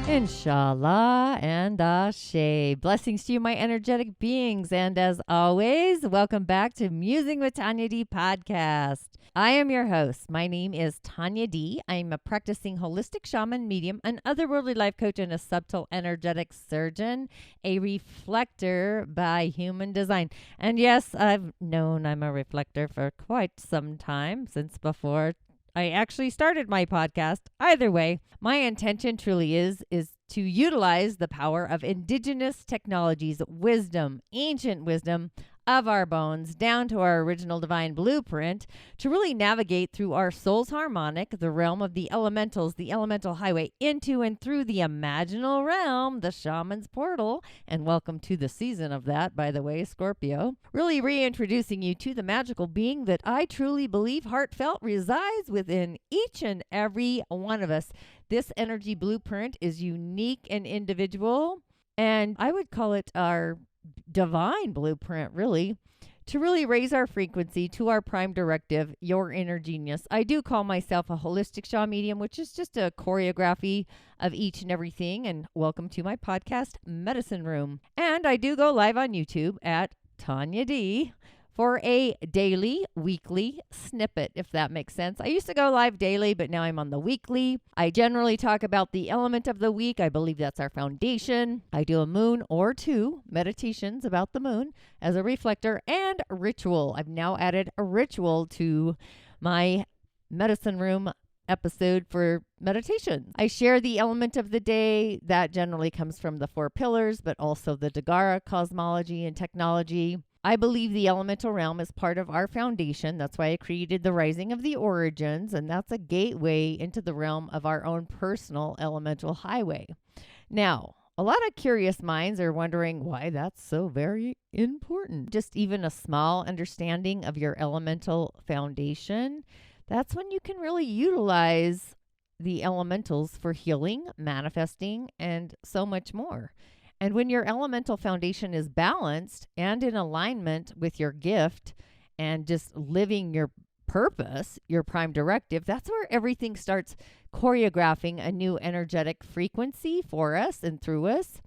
Inshallah and Ashe. Blessings to you, my energetic beings. And as always, welcome back to Musing with Tanya D podcast. I am your host. My name is Tanya D. I am a practicing holistic shaman, medium, an otherworldly life coach, and a subtle energetic surgeon, a reflector by human design. And yes, I've known I'm a reflector for quite some time, since before I actually started my podcast. Either way, my intention truly is to utilize the power of indigenous technologies, wisdom, ancient wisdom of our bones down to our original divine blueprint to really navigate through our soul's harmonic, the realm of the elementals, the elemental highway, into and through the imaginal realm, the shaman's portal. And welcome to the season of that, by the way, Scorpio. Really reintroducing you to the magical being that I truly believe heartfelt resides within each and every one of us. This energy blueprint is unique and individual, and I would call it our divine blueprint, really, to really raise our frequency to our prime directive, your inner genius. I do call myself a holistic shaman medium, which is just a choreography of each and everything. And welcome to my podcast, Medicine Room. And I do go live on YouTube at Tanya D for a daily, weekly snippet, if that makes sense. I used to go live daily, but now I'm on the weekly. I generally talk about the element of the week. I believe that's our foundation. I do a moon or two meditations about the moon as a reflector and ritual. I've now added a ritual to my medicine room episode for meditation. I share the element of the day that generally comes from the 4 pillars, but also the Dagara cosmology and technology. I believe the elemental realm is part of our foundation. That's why I created the Rising of the Origins, and that's a gateway into the realm of our own personal elemental highway. Now, a lot of curious minds are wondering why that's so very important. Just even a small understanding of your elemental foundation, that's when you can really utilize the elementals for healing, manifesting, and so much more. And when your elemental foundation is balanced and in alignment with your gift and just living your purpose, your prime directive, that's where everything starts choreographing a new energetic frequency for us and through us.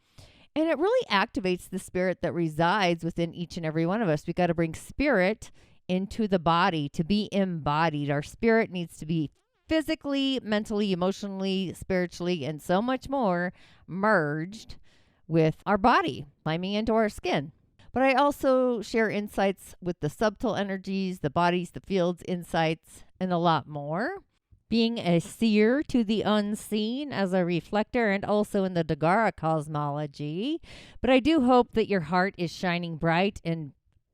And it really activates the spirit that resides within each and every one of us. We got to bring spirit into the body to be embodied. Our spirit needs to be physically, mentally, emotionally, spiritually, and so much more merged with our body, climbing into our skin. But I also share insights with the subtle energies, the bodies, the fields, insights, and a lot more. Being a seer to the unseen as a reflector and also in the Dagara cosmology. But I do hope that your heart is shining bright and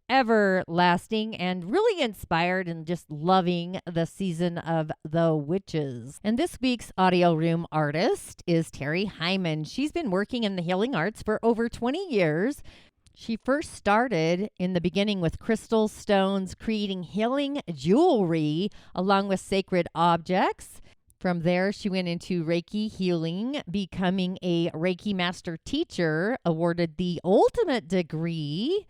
everlasting and really inspired and just loving the season of the witches. And this week's audio room artist is Terri Heiman. She's been working in the healing arts for over 20 years. She first started in the beginning with crystal stones, creating healing jewelry along with sacred objects. From there, she went into Reiki healing, becoming a Reiki master teacher, awarded the ultimate degree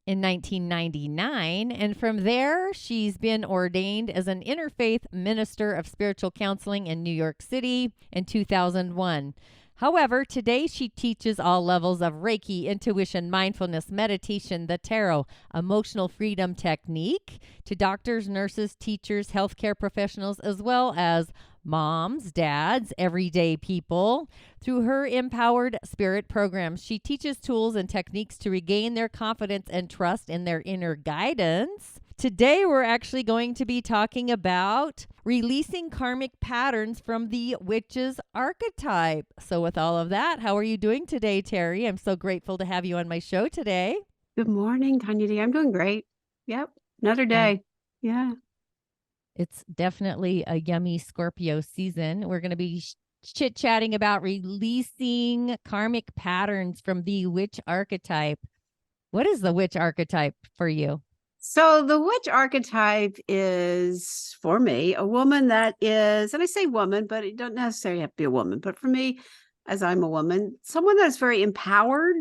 in 1999, and from there she's been ordained as an interfaith minister of spiritual counseling in New York City in 2001. However, today she teaches all levels of Reiki, intuition, mindfulness, meditation, the tarot, emotional freedom technique to doctors, nurses, teachers, healthcare professionals, as well as moms, dads, everyday people. Through her Empowered Spirit programs, she teaches tools and techniques to regain their confidence and trust in their inner guidance. Today, we're actually going to be talking about releasing karmic patterns from the witch's archetype. So with all of that, how are you doing today, Terri? I'm so grateful to have you on my show today. Good morning, Tanya D. I'm doing great. Yep. Another day. Yeah. It's definitely a yummy Scorpio season. We're going to be chit-chatting about releasing karmic patterns from the witch archetype. What is the witch archetype for you? So the witch archetype is, for me, a woman that is, and I say woman, but it don't necessarily have to be a woman. But for me, as I'm a woman, someone that's very empowered,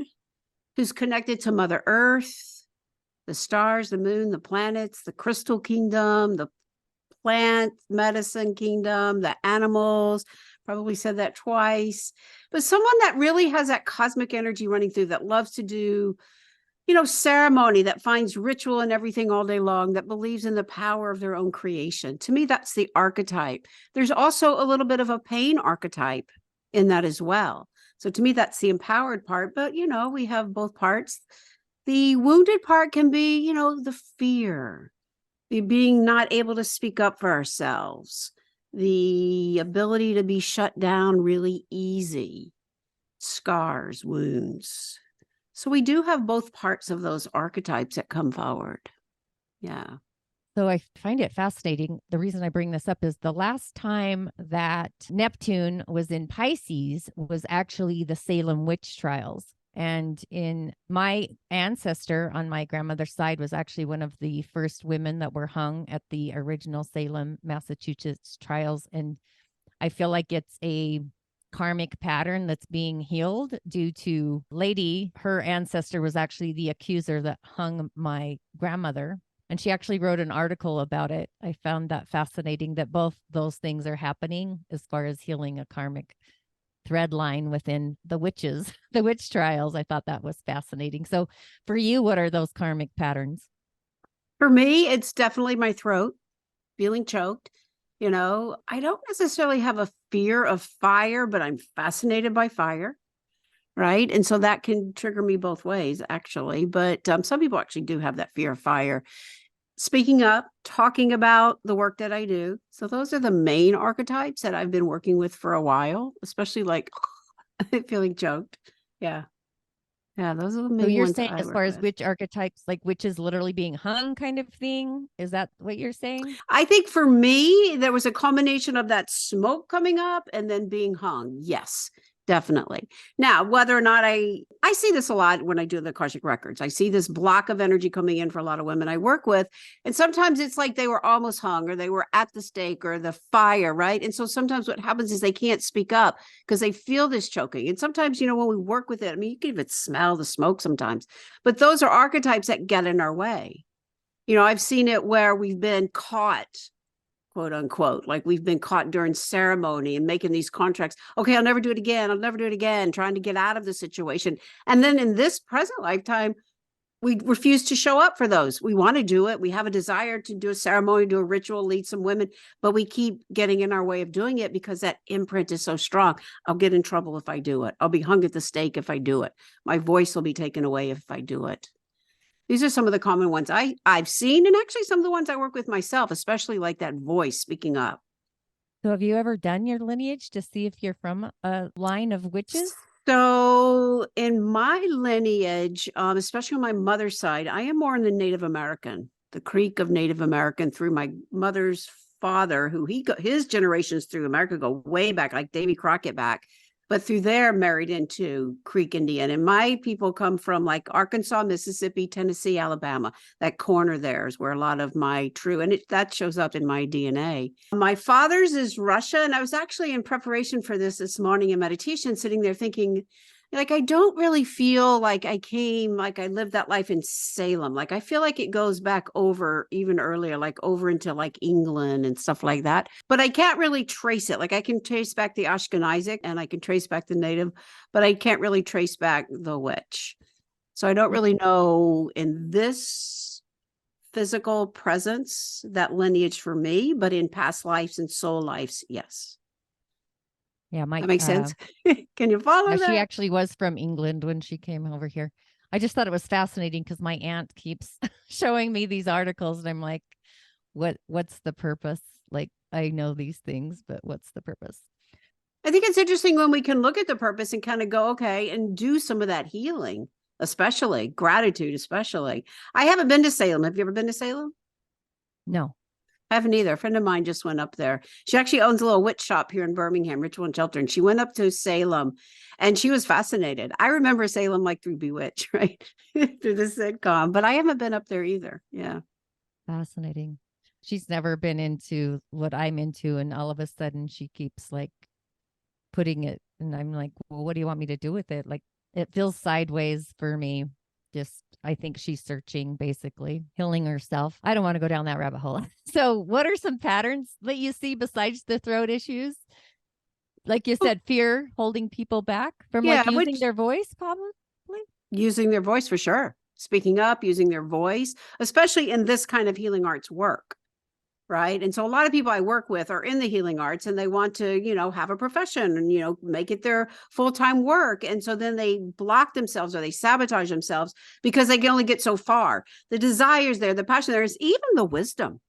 who's connected to Mother Earth, the stars, the moon, the planets, the crystal kingdom, the plant medicine kingdom, the animals, Probably said that twice. But someone that really has that cosmic energy running through, that loves to do, ceremony, that finds ritual and everything all day long, that believes in the power of their own creation. To me, that's the archetype. There's also a little bit of a pain archetype in that as well. So to me, that's the empowered part. But, we have both parts. The wounded part can be, the fear, the being not able to speak up for ourselves, the ability to be shut down really easy, scars, wounds. So we do have both parts of those archetypes that come forward. Yeah. So I find it fascinating. The reason I bring this up is the last time that Neptune was in Pisces was actually the Salem witch trials. And in my ancestor on my grandmother's side was actually one of the first women that were hung at the original Salem, Massachusetts trials. And I feel like it's a karmic pattern that's being healed due to lady. Her ancestor was actually the accuser that hung my grandmother. And she actually wrote an article about it. I found that fascinating that both those things are happening as far as healing a karmic thread line within the witches, the witch trials. I thought that was fascinating. So for you, what are those karmic patterns? For me, it's definitely my throat, feeling choked. I don't necessarily have a fear of fire, but I'm fascinated by fire. Right. And so that can trigger me both ways, actually. But some people actually do have that fear of fire. Speaking up, talking about the work that I do. So those are the main archetypes that I've been working with for a while, especially like feeling choked. Yeah. Yeah. Those are the main So you're ones saying I as work far as with. witch archetypes, like witches literally being hung kind of thing? Is that what you're saying? I think for me, there was a combination of that smoke coming up and then being hung. Yes, definitely. Now, whether or not I see this a lot when I do the Akashic Records. I see this block of energy coming in for a lot of women I work with. And sometimes it's like they were almost hung or they were at the stake or the fire, right? And so sometimes what happens is they can't speak up because they feel this choking. And sometimes, when we work with it, I mean, you can even smell the smoke sometimes, but those are archetypes that get in our way. I've seen it where we've been caught, quote unquote, like we've been caught during ceremony and making these contracts. Okay, I'll never do it again. I'll never do it again, trying to get out of the situation. And then in this present lifetime, we refuse to show up for those. We want to do it. We have a desire to do a ceremony, do a ritual, lead some women, but we keep getting in our way of doing it because that imprint is so strong. I'll get in trouble if I do it. I'll be hung at the stake if I do it. My voice will be taken away if I do it. These are some of the common ones I've seen, and actually some of the ones I work with myself, especially like that voice speaking up. So have you ever done your lineage to see if you're from a line of witches? So in my lineage, especially on my mother's side, I am more in the Native American, the Creek of Native American through my mother's father, who his generations through America go way back, like Davy Crockett back. But through there, married into Creek Indian. And my people come from like Arkansas, Mississippi, Tennessee, Alabama. That corner there is where a lot of my true, and that shows up in my DNA. My father's is Russia. And I was actually in preparation for this morning in meditation, sitting there thinking, like, I don't really feel like I lived that life in Salem. Like, I feel like it goes back over even earlier, like over into like England and stuff like that. But I can't really trace it. Like, I can trace back the Ashkenazic and I can trace back the Native, but I can't really trace back the witch. So I don't really know in this physical presence that lineage for me, but in past lives and soul lives, yes. Yeah, That makes sense. Can you follow that? She actually was from England when she came over here. I just thought it was fascinating because my aunt keeps showing me these articles and I'm like, what's the purpose? Like, I know these things, but what's the purpose? I think it's interesting when we can look at the purpose and kind of go, okay, and do some of that healing, especially gratitude, especially. I haven't been to Salem. Have you ever been to Salem? No. I haven't either. A friend of mine just went up there. She actually owns a little witch shop here in Birmingham, Ritual and Shelter. And she went up to Salem and she was fascinated. I remember Salem like through Bewitched, right? Through the sitcom, but I haven't been up there either. Yeah. Fascinating. She's never been into what I'm into. And all of a sudden she keeps like putting it. And I'm like, well, what do you want me to do with it? Like, it feels sideways for me. Just, I think she's searching, basically healing herself. I don't want to go down that rabbit hole. So what are some patterns that you see besides the throat issues? Like you said, fear holding people back from Yeah, like using which their voice, probably. using their voice for sure. Speaking up, using their voice, especially in this kind of healing arts work. Right. And so a lot of people I work with are in the healing arts and they want to, have a profession and, make it their full-time work. And so then they block themselves or they sabotage themselves because they can only get so far. The desires there, the passion there is even the wisdom.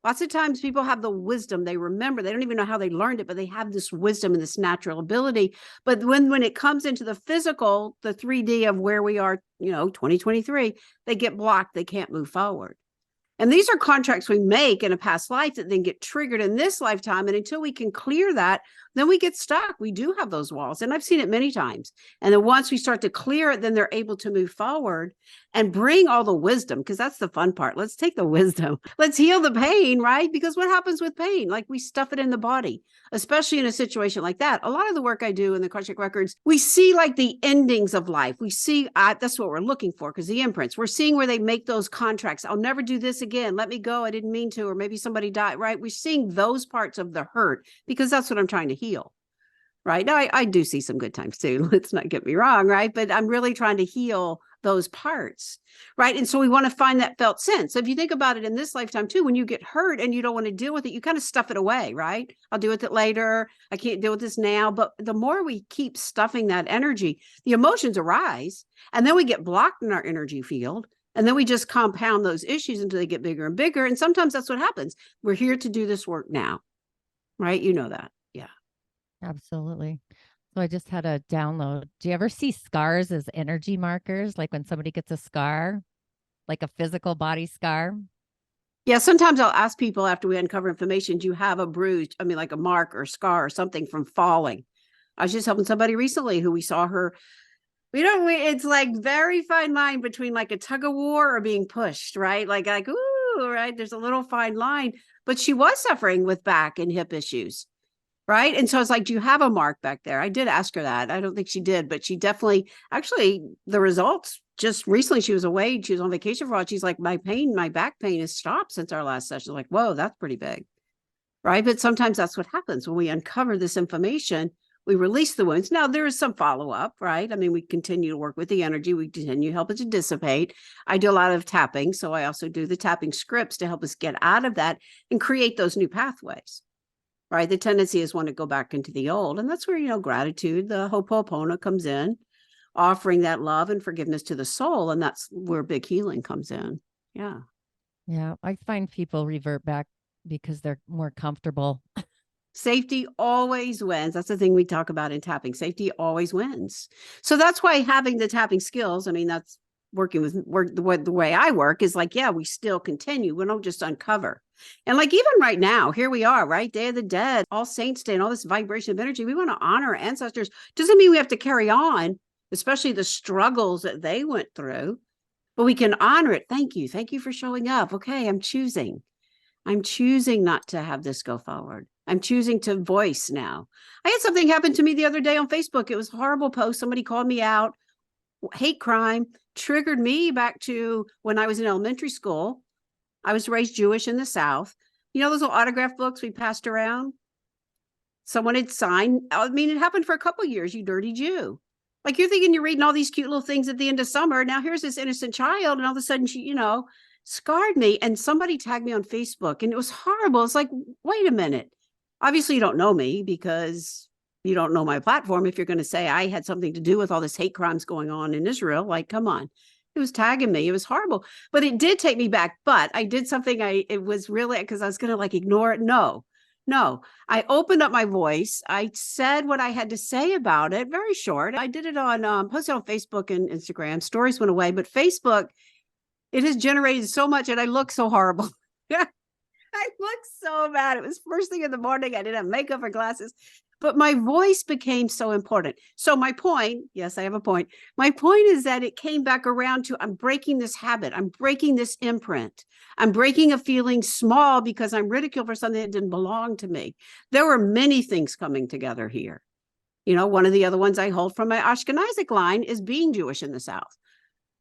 Lots of times people have the wisdom. They remember, they don't even know how they learned it, but they have this wisdom and this natural ability. But when it comes into the physical, the 3D of where we are, 2023, they get blocked. They can't move forward. And these are contracts we make in a past life that then get triggered in this lifetime. And until we can clear that, then we get stuck. We do have those walls. And I've seen it many times. And then once we start to clear it, then they're able to move forward and bring all the wisdom, because that's the fun part. Let's take the wisdom. Let's heal the pain, right? Because what happens with pain? Like we stuff it in the body, especially in a situation like that. A lot of the work I do in the Karmic records, we see like the endings of life. We see that's what we're looking for, because the imprints, we're seeing where they make those contracts. I'll never do this again. Let me go. I didn't mean to, or maybe somebody died, right? We're seeing those parts of the hurt because that's what I'm trying to heal. Right. Now, I do see some good times too. Let's not get me wrong. Right. But I'm really trying to heal those parts. Right. And so we want to find that felt sense. So if you think about it in this lifetime too, when you get hurt and you don't want to deal with it, you kind of stuff it away. Right. I'll deal with it later. I can't deal with this now. But the more we keep stuffing that energy, the emotions arise and then we get blocked in our energy field. And then we just compound those issues until they get bigger and bigger. And sometimes that's what happens. We're here to do this work now. Right. You know that. Yeah. Absolutely. So I just had a download. Do you ever see scars as energy markers? Like when somebody gets a scar, like a physical body scar? Yeah, sometimes I'll ask people after we uncover information, do you have a bruise? I mean, like a mark or scar or something from falling. I was just helping somebody recently who we saw her. It's like very fine line between like a tug of war or being pushed, right? Ooh, right. There's a little fine line, but she was suffering with back and hip issues. Right. And so it's like, do you have a mark back there? I did ask her that. I don't think she did, but she definitely, actually, the results just recently, she was away. She was on vacation for a while. She's like, my back pain has stopped since our last session. Like, whoa, that's pretty big. Right. But sometimes that's what happens when we uncover this information. We release the wounds. Now, there is some follow up, right? I mean, we continue to work with the energy. We continue to help it to dissipate. I do a lot of tapping. So I also do the tapping scripts to help us get out of that and create those new pathways. Right. The tendency is want to go back into the old. And that's where, gratitude, the Ho'oponopono comes in, offering that love and forgiveness to the soul. And that's where big healing comes in. Yeah. Yeah. I find people revert back because they're more comfortable. Safety always wins. That's the thing we talk about in tapping. Safety always wins. So that's why having the tapping skills, I mean, that's working with the way I work is like, yeah, we still continue. We don't just uncover. And like, even right now, here we are, right? Day of the Dead, All Saints Day, and all this vibration of energy. We want to honor our ancestors. Doesn't mean we have to carry on, especially the struggles that they went through, but we can honor it. Thank you. Thank you for showing up. Okay. I'm choosing not to have this go forward. I'm choosing to voice now. I had something happen to me the other day on Facebook. It was a horrible post. Somebody called me out. Hate crime triggered me back to when I was in elementary school. I was raised Jewish in the South. You know, those little autograph books we passed around? Someone had signed. I mean, it happened for a couple of years, you dirty Jew. Like you're thinking you're reading all these cute little things at the end of summer. Now here's this innocent child. And all of a sudden she, scarred me. And somebody tagged me on Facebook and it was horrible. It's like, wait a minute. Obviously you don't know me because you don't know my platform. If you're going to say I had something to do with all this hate crimes going on in Israel, like, come on. It was tagging me. It was horrible, but it did take me back. But I did something. It was really because I was going to like ignore it. No, I opened up my voice. I said what I had to say about it. Very short. I did it on, posted on Facebook and Instagram. Stories went away, but Facebook, it has generated so much and I look so horrible. I looked so bad. It was first thing in the morning. I didn't have makeup or glasses. But my voice became so important. So my point, yes, I have a point. My point is that it came back around to I'm breaking this habit. I'm breaking this imprint. I'm breaking a feeling small because I'm ridiculed for something that didn't belong to me. There were many things coming together here. One of the other ones I hold from my Ashkenazic line is being Jewish in the South.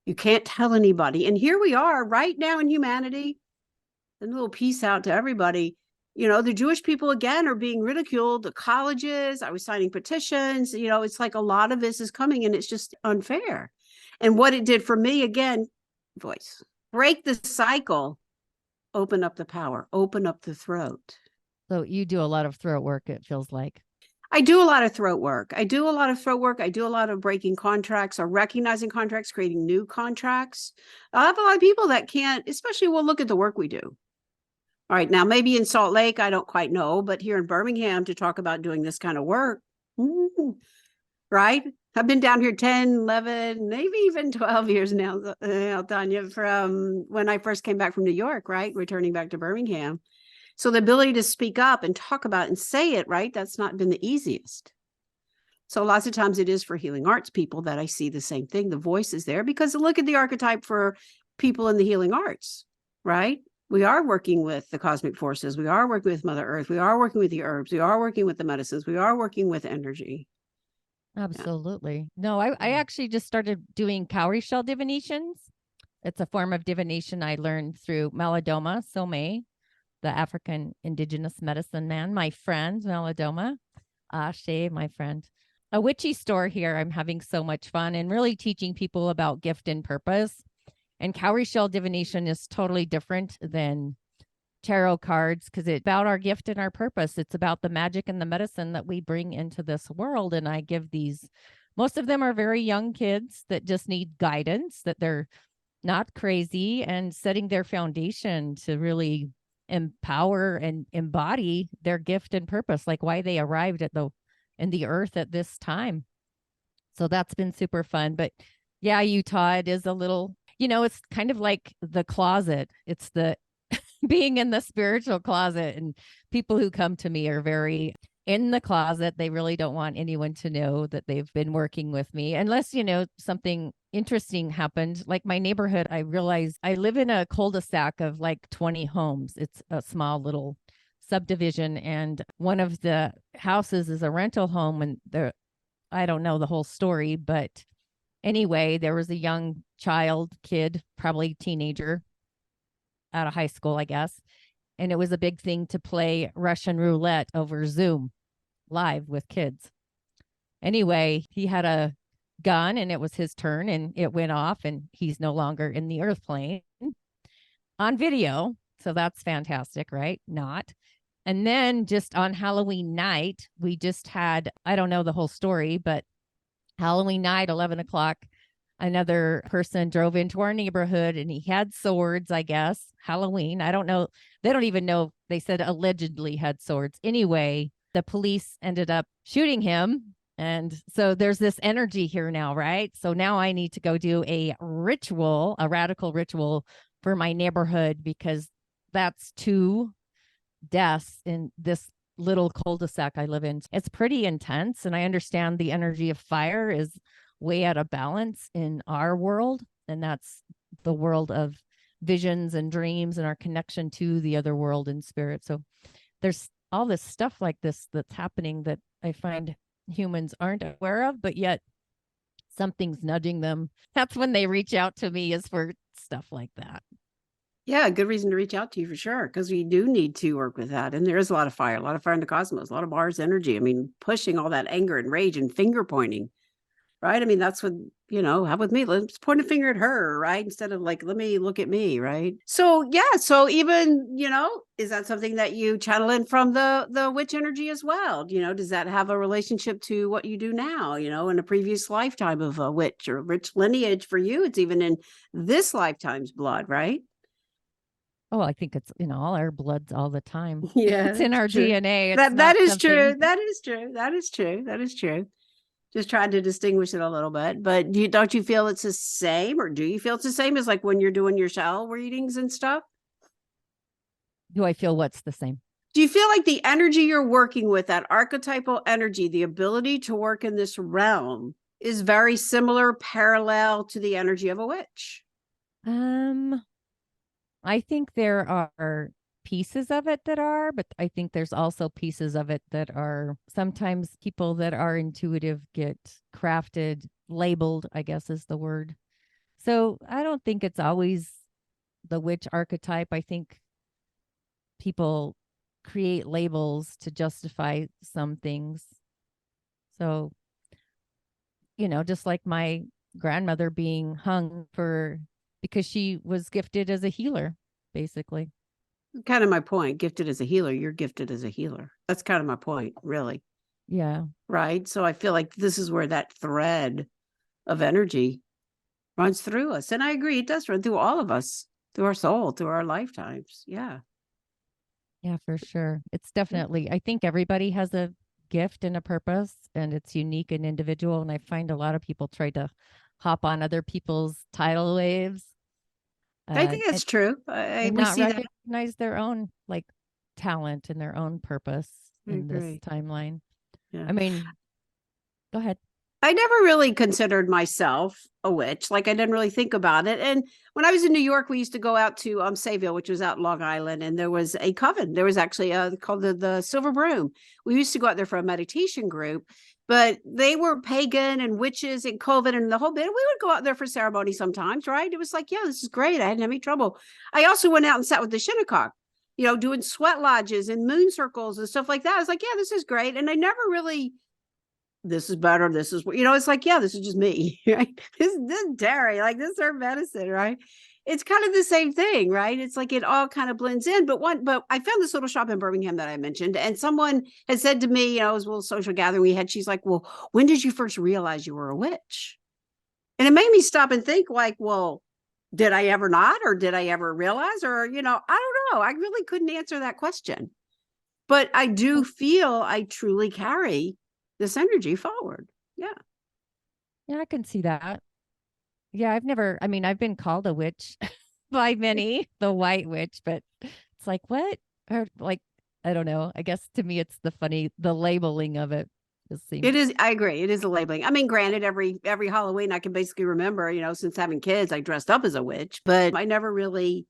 You can't tell anybody. And here we are right now in humanity. A little peace out to everybody. The Jewish people, again, are being ridiculed. The colleges, I was signing petitions. It's like a lot of this is coming and it's just unfair. And what it did for me, again, voice, break the cycle, open up the power, open up the throat. So you do a lot of throat work, it feels like. I do a lot of throat work. I do a lot of breaking contracts or recognizing contracts, creating new contracts. I have a lot of people that can't, especially we'll look at the work we do. All right, now maybe in Salt Lake, I don't quite know, but here in Birmingham to talk about doing this kind of work, right? I've been down here 10, 11, maybe even 12 years now, Tanya, from when I first came back from New York, right? Returning back to Birmingham. So the ability to speak up and talk about it and say it, right? That's not been the easiest. So lots of times it is for healing arts people that I see the same thing. The voice is there because look at the archetype for people in the healing arts, right? We are working with the cosmic forces. We are working with Mother Earth. We are working with the herbs. We are working with the medicines. We are working with energy. Absolutely. No, I actually just started doing cowrie shell divinations. It's a form of divination I learned through Malidoma Somé, the African indigenous medicine man, my friend, Malidoma. Shay, my friend. A witchy store here. I'm having so much fun and really teaching people about gift and purpose. And cowrie shell divination is totally different than tarot cards because it's about our gift and our purpose. It's about the magic and the medicine that we bring into this world. And I give these, most of them are very young kids that just need guidance, that they're not crazy and setting their foundation to really empower and embody their gift and purpose, like why they arrived in the earth at this time. So that's been super fun. But yeah, Utah, it is a little, it's kind of like the closet. It's the being in the spiritual closet, and people who come to me are very in the closet. They really don't want anyone to know that they've been working with me unless, something interesting happened. Like my neighborhood, I realized I live in a cul-de-sac of like 20 homes. It's a small little subdivision, and one of the houses is a rental home, and I don't know the whole story, but anyway, there was a young kid, probably teenager out of high school, I guess. And it was a big thing to play Russian roulette over Zoom live with kids. Anyway, he had a gun and it was his turn and it went off and he's no longer in the earth plane on video. So that's fantastic, right? Not. And then just on Halloween night, we just had, I don't know the whole story, but Halloween night, 11 o'clock, another person drove into our neighborhood and he had swords, I guess. Halloween. I don't know. They don't even know. They said allegedly had swords. Anyway, the police ended up shooting him. And so there's this energy here now, right? So now I need to go do a radical ritual for my neighborhood because that's 2 deaths in this little cul-de-sac I live in. It's pretty intense. And I understand the energy of fire is way out of balance in our world. And that's the world of visions and dreams and our connection to the other world and spirit. So there's all this stuff like this that's happening that I find humans aren't aware of, but yet something's nudging them. That's when they reach out to me, is for stuff like that. Yeah, good reason to reach out to you for sure, because we do need to work with that. And there is a lot of fire in the cosmos, a lot of Mars energy. I mean, pushing all that anger and rage and finger pointing, right? I mean, that's what, have with me. Let's point a finger at her, right? Instead of like, let me look at me, right? So yeah, so even, is that something that you channel in from the witch energy as well? Does that have a relationship to what you do now, in a previous lifetime of a witch or rich lineage for you? It's even in this lifetime's blood, right? Oh, I think it's in all our bloods all the time. Yeah, It's in our true. DNA. It's That is something... true. That is true. That is true. That is true. Just trying to distinguish it a little bit. But don't you feel it's the same, or do you feel it's the same as like when you're doing your shell readings and stuff? Do I feel what's the same? Do you feel like the energy you're working with, that archetypal energy, the ability to work in this realm, is very similar, parallel to the energy of a witch? I think there are pieces of it that are, but I think there's also pieces of it that are, sometimes people that are intuitive get crafted, labeled, I guess is the word. So I don't think it's always the witch archetype. I think people create labels to justify some things. So, just like my grandmother being hung because she was gifted as a healer, basically. Kind of my point. Gifted as a healer, you're gifted as a healer. That's kind of my point, really. Yeah. Right. So I feel like this is where that thread of energy runs through us. And I agree, it does run through all of us, through our soul, through our lifetimes. Yeah. Yeah, for sure. It's definitely, I think everybody has a gift and a purpose, and it's unique and individual. And I find a lot of people try to hop on other people's tidal waves, I uh, think and, that's true. and We not see that. recognize their own like talent and their own purpose I in this agree. timeline. Yeah. I mean, go ahead. I never really considered myself a witch. Like I didn't really think about it. And when I was in New York, we used to go out to Sayville, which was out Long Island, and there was a coven. There was actually called the Silver Broom. We used to go out there for a meditation group, but they were pagan and witches and COVID and the whole bit. We would go out there for ceremony sometimes, right? It was like, yeah, this is great. I hadn't any trouble. I also went out and sat with the Shinnecock, doing sweat lodges and moon circles and stuff like that. I was like, yeah, this is great. And I never really, this is better. This is what, it's like, yeah, this is just me, right? This is Terri, like this is her medicine, right? It's kind of the same thing, right? It's like it all kind of blends in. But I found this little shop in Birmingham that I mentioned, and someone had said to me, it was a little social gathering we had. She's like, well, when did you first realize you were a witch? And it made me stop and think, like, well, did I ever not, or did I ever realize, or, I don't know. I really couldn't answer that question. But I do feel I truly carry this energy forward. Yeah. Yeah, I can see that. Yeah, I've been called a witch by many, the white witch, but it's like, what? Or like, I don't know. I guess to me, it's the labeling of it. Just seems. It is. I agree. It is a labeling. I mean, granted, every Halloween I can basically remember, since having kids, I dressed up as a witch, but I never really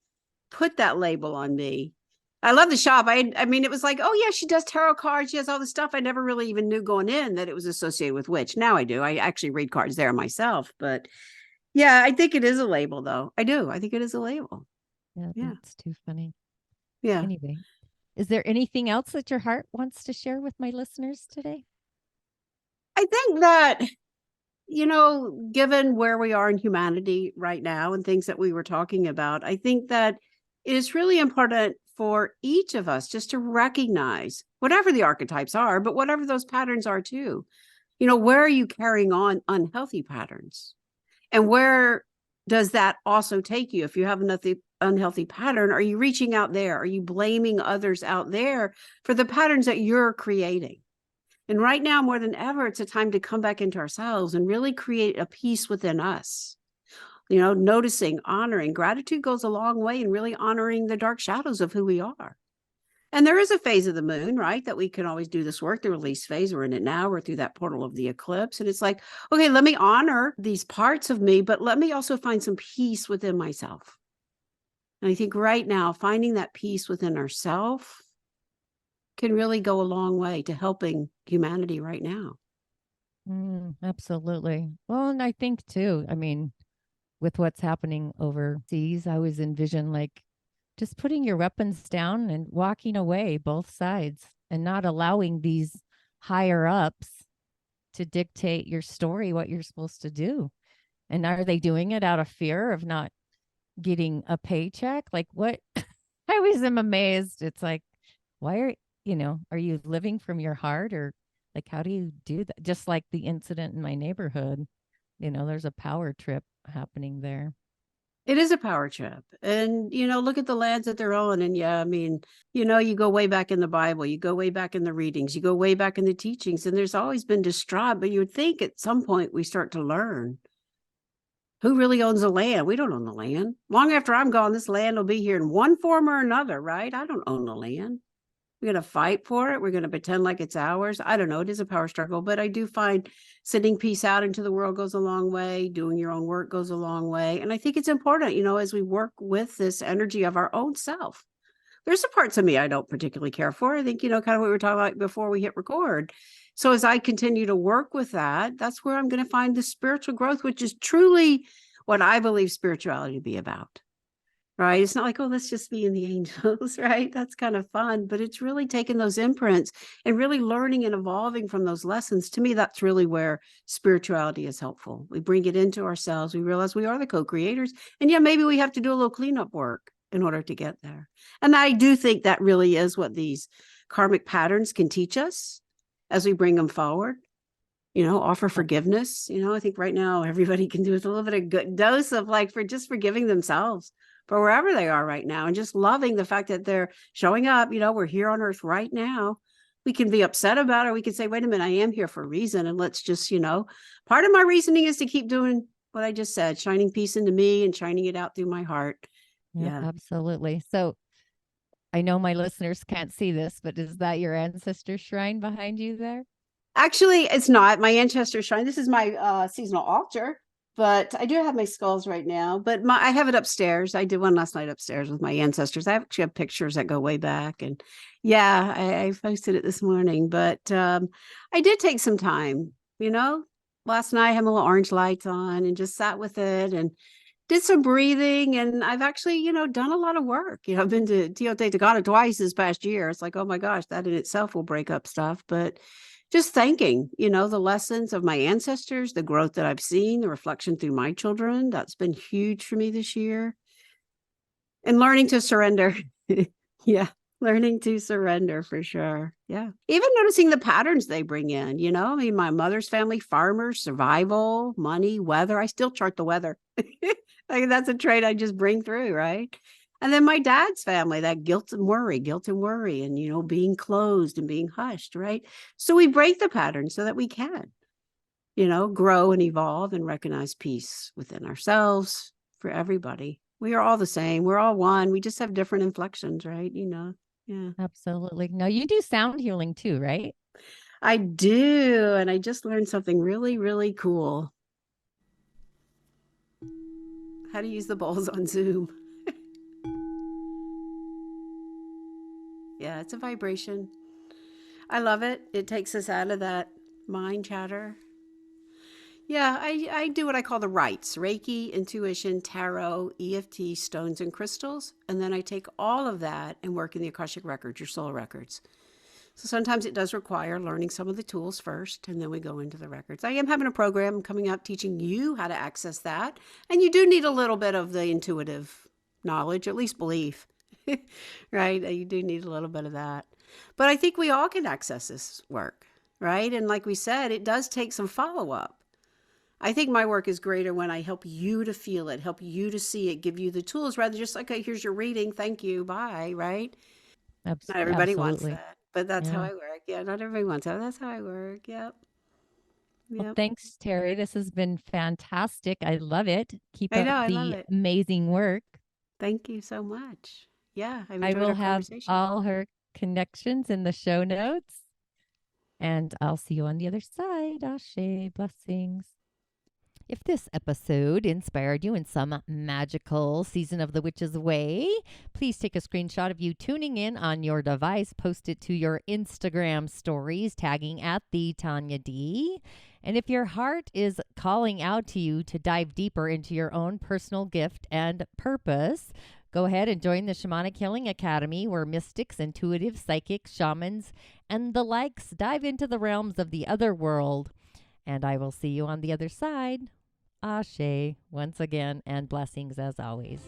put that label on me. I love the shop. I mean, it was like, oh yeah, she does tarot cards. She has all this stuff. I never really even knew going in that it was associated with witch. Now I do. I actually read cards there myself. But yeah, I think it is a label, though. I do. I think it is a label. Yeah, Yeah. that's too funny. Yeah. Anyway, is there anything else that your heart wants to share with my listeners today? I think that, given where we are in humanity right now and things that we were talking about, I think that it is really important for each of us just to recognize whatever the archetypes are, but whatever those patterns are too. Where are you carrying on unhealthy patterns? And where does that also take you? If you have another unhealthy pattern, are you reaching out there? Are you blaming others out there for the patterns that you're creating? And right now, more than ever, it's a time to come back into ourselves and really create a peace within us. Noticing, honoring, gratitude goes a long way in really honoring the dark shadows of who we are. And there is a phase of the moon, right, that we can always do this work, the release phase. We're in it now. We're through that portal of the eclipse. And it's like, okay, let me honor these parts of me, but let me also find some peace within myself. And I think right now, finding that peace within ourselves can really go a long way to helping humanity right now. Absolutely. Well, and I think too, with what's happening overseas, I always envision like just putting your weapons down and walking away both sides and not allowing these higher ups to dictate your story, what you're supposed to do. And are they doing it out of fear of not getting a paycheck? Like what? I always am amazed. It's like, why are you living from your heart, or like, how do you do that? Just like the incident in my neighborhood, there's a power trip happening there. It is a power trip. And, look at the lands that they're on. And yeah, you go way back in the Bible, you go way back in the readings, you go way back in the teachings, and there's always been distraught. But you would think at some point we start to learn who really owns the land. We don't own the land. Long after I'm gone, this land will be here in one form or another, right? I don't own the land. We're going to fight for it. We're going to pretend like it's ours. I don't know. It is a power struggle, but I do find sending peace out into the world goes a long way. Doing your own work goes a long way. And I think it's important, as we work with this energy of our own self. There's some parts of me I don't particularly care for. I think, kind of what we were talking about before we hit record. So as I continue to work with that, that's where I'm going to find the spiritual growth, which is truly what I believe spirituality to be about. right? It's not like, oh, let's just be in the angels, right? That's kind of fun, but it's really taking those imprints and really learning and evolving from those lessons. To me, that's really where spirituality is helpful. We bring it into ourselves. We realize we are the co-creators. And yeah, maybe we have to do a little cleanup work in order to get there. And I do think that really is what these karmic patterns can teach us as we bring them forward. Offer forgiveness. I think right now everybody can do with a little bit of good dose of for just forgiving themselves for wherever they are right now and just loving the fact that they're showing up. We're here on earth right now. We can be upset about it. We can say, wait a minute, I am here for a reason. And let's just, part of my reasoning is to keep doing what I just said, shining peace into me and shining it out through my heart. Yep, Yeah. absolutely. So I know my listeners can't see this, but is that your ancestor shrine behind you there? Actually, it's not my ancestor shrine. This is my seasonal altar, but I do have my skulls right now. But I have it upstairs. I did one last night upstairs with my ancestors. I actually have pictures that go way back, and yeah, I posted it this morning. But I did take some time. Last night I had my little orange lights on and just sat with it and did some breathing. And I've actually, done a lot of work. I've been to Teotihuacan twice this past year. It's like, oh my gosh, that in itself will break up stuff, but just thanking, the lessons of my ancestors, the growth that I've seen, the reflection through my children. That's been huge for me this year. And learning to surrender. Yeah. Learning to surrender for sure. Yeah. Even noticing the patterns they bring in, my mother's family, farmers, survival, money, weather. I still chart the weather. That's a trait I just bring through. Right. And then my dad's family, that guilt and worry, and, being closed and being hushed, right? So we break the pattern so that we can, grow and evolve and recognize peace within ourselves for everybody. We are all the same. We're all one. We just have different inflections, right? Yeah. Absolutely. Now you do sound healing too, right? I do. And I just learned something really, really cool. How to use the bowls on Zoom. Yeah, it's a vibration. I love it. It takes us out of that mind chatter. Yeah, I do what I call the rites: Reiki, intuition, tarot, EFT, stones, and crystals. And then I take all of that and work in the Akashic records, your soul records. So sometimes it does require learning some of the tools first, and then we go into the records. I am having a program coming up teaching you how to access that. And you do need a little bit of the intuitive knowledge, at least belief. Right? You do need a little bit of that. But I think we all can access this work, right? And like we said, it does take some follow-up. I think my work is greater when I help you to feel it, help you to see it, give you the tools rather than just like, okay, here's your reading. Thank you. Bye. Right? Not everybody wants that, but that's how I work. Yeah. Not everybody wants that. That's how I work. Yep. Well, thanks, Terri. This has been fantastic. I love it. Keep up I the love it. amazing work. Thank you so much. Yeah. I will have all her connections in the show notes. And I'll see you on the other side. Ashe, blessings. If this episode inspired you in some magical season of the witch's way, please take a screenshot of you tuning in on your device, post it to your Instagram stories, tagging at the Tanya D. And if your heart is calling out to you to dive deeper into your own personal gift and purpose, go ahead and join the Shamanic Healing Academy, where mystics, intuitives, psychics, shamans, and the likes dive into the realms of the other world. And I will see you on the other side. Ashe, once again, and blessings as always.